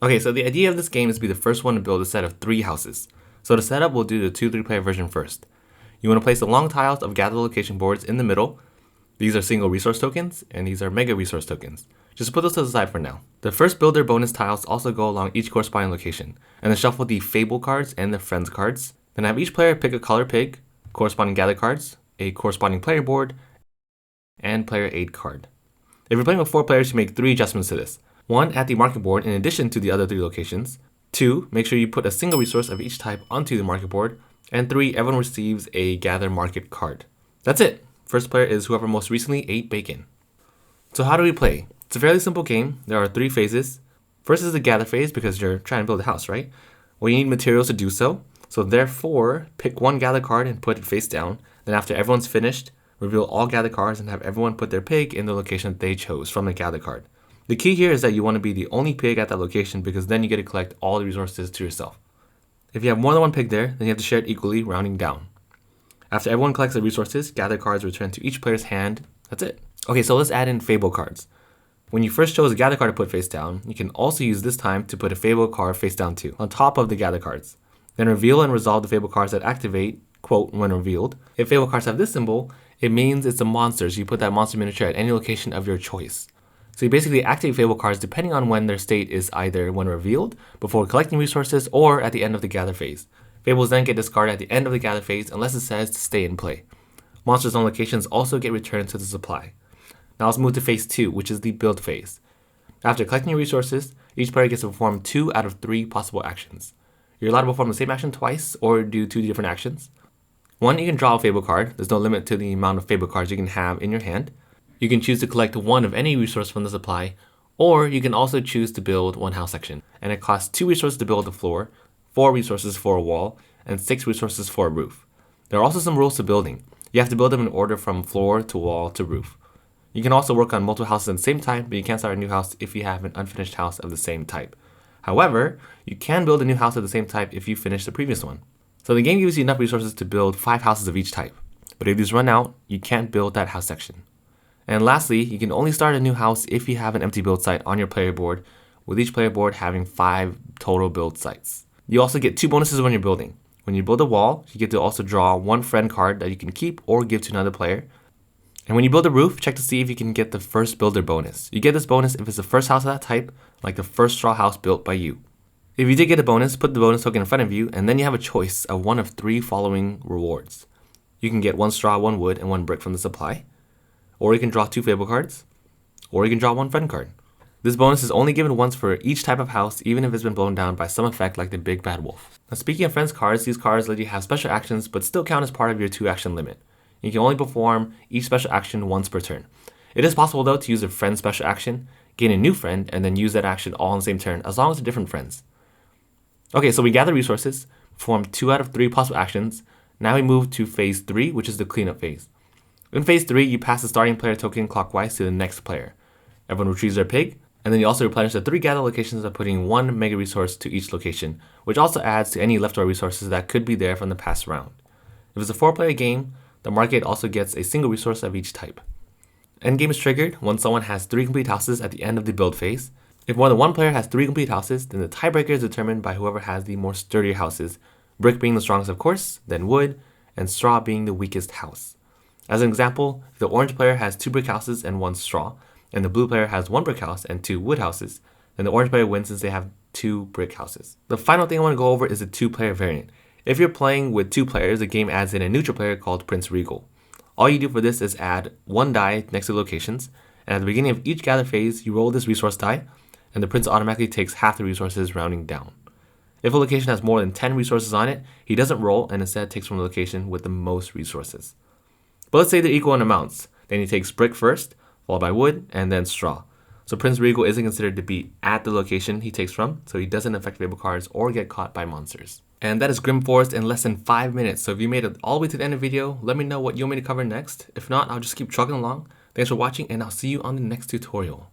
Okay, so the idea of this game is to be the first one to build a set of 3 houses. So to set up, we'll do the 2-3 player version first. You want to place the long tiles of gather location boards in the middle. These are single resource tokens, and these are mega resource tokens. Just put those to the side for now. The first builder bonus tiles also go along each corresponding location, and then shuffle the Fable cards and the Friends cards. Then have each player pick a color pig, corresponding gather cards, a corresponding player board, and player aid card. If you're playing with 4 players, you make 3 adjustments to this. 1, add the market board in addition to the other 3 locations. 2, make sure you put a single resource of each type onto the market board. And 3, everyone receives a gather market card. That's it. First player is whoever most recently ate bacon. So how do we play? It's a fairly simple game. There are 3 phases. First is the gather phase because you're trying to build a house, right? Well, you need materials to do so. So therefore, pick 1 gather card and put it face down. Then after everyone's finished, reveal all gather cards and have everyone put their pig in the location that they chose from the gather card. The key here is that you want to be the only pig at that location because then you get to collect all the resources to yourself. If you have more than 1 pig there, then you have to share it equally, rounding down. After everyone collects the resources, gather cards return to each player's hand. That's it. Okay, so let's add in Fable cards. When you first chose a gather card to put face down, you can also use this time to put a Fable card face down too, on top of the gather cards. Then reveal and resolve the Fable cards that activate, quote, when revealed. If Fable cards have this symbol, it means it's a monster, so you put that monster miniature at any location of your choice. So you basically activate Fable cards depending on when their state is either when revealed, before collecting resources, or at the end of the gather phase. Fables then get discarded at the end of the gather phase unless it says to stay in play. Monsters on locations also get returned to the supply. Now let's move to phase 2, which is the build phase. After collecting your resources, each player gets to perform 2 out of 3 possible actions. You're allowed to perform the same action twice or do 2 different actions. 1, you can draw a Fable card. There's no limit to the amount of Fable cards you can have in your hand. You can choose to collect 1 of any resource from the supply, or you can also choose to build 1 house section, and it costs 2 resources to build the floor, 4 resources for a wall, and 6 resources for a roof. There are also some rules to building. You have to build them in order from floor to wall to roof. You can also work on multiple houses at the same time, but you can't start a new house if you have an unfinished house of the same type. However, you can build a new house of the same type if you finish the previous one. So the game gives you enough resources to build 5 houses of each type, but if these run out, you can't build that house section. And lastly, you can only start a new house if you have an empty build site on your player board, with each player board having 5 total build sites. You also get 2 bonuses when you're building. When you build a wall, you get to also draw 1 friend card that you can keep or give to another player. And when you build a roof, check to see if you can get the first builder bonus. You get this bonus if it's the first house of that type, like the first straw house built by you. If you did get a bonus, put the bonus token in front of you, and then you have a choice of 1 of 3 following rewards. You can get 1 straw, 1 wood, and 1 brick from the supply. Or you can draw 2 Fable cards, or you can draw 1 friend card. This bonus is only given once for each type of house, even if it's been blown down by some effect like the Big Bad Wolf. Now speaking of friends cards, these cards let you have special actions but still count as part of your 2 action limit. You can only perform each special action once per turn. It is possible though to use a friend special action, gain a new friend, and then use that action all on the same turn as long as they're different friends. Okay, so we gather resources, perform 2 out of 3 possible actions. Now we move to phase 3, which is the cleanup phase. In phase 3, you pass the starting player token clockwise to the next player. Everyone retrieves their pig, and then you also replenish the 3 gather locations by putting 1 mega resource to each location, which also adds to any leftover resources that could be there from the past round. If it's a 4-player game, the market also gets a single resource of each type. Endgame is triggered when someone has 3 complete houses at the end of the build phase. If more than 1 player has 3 complete houses, then the tiebreaker is determined by whoever has the more sturdier houses, brick being the strongest of course, then wood, and straw being the weakest house. As an example, if the orange player has 2 brick houses and 1 straw, and the blue player has 1 brick house and 2 wood houses, then the orange player wins since they have 2 brick houses. The final thing I want to go over is the 2-player variant. If you're playing with 2 players, the game adds in a neutral player called Prince Regal. All you do for this is add 1 die next to the locations, and at the beginning of each gather phase, you roll this resource die, and the prince automatically takes half the resources rounding down. If a location has more than 10 resources on it, he doesn't roll and instead takes from the location with the most resources. But let's say they're equal in amounts. Then he takes brick first, followed by wood, and then straw. So Prince Regal isn't considered to be at the location he takes from, so he doesn't affect Fable cards or get caught by monsters. And that is Grimm Forest in less than 5 minutes. So if you made it all the way to the end of the video, let me know what you want me to cover next. If not, I'll just keep trucking along. Thanks for watching, and I'll see you on the next tutorial.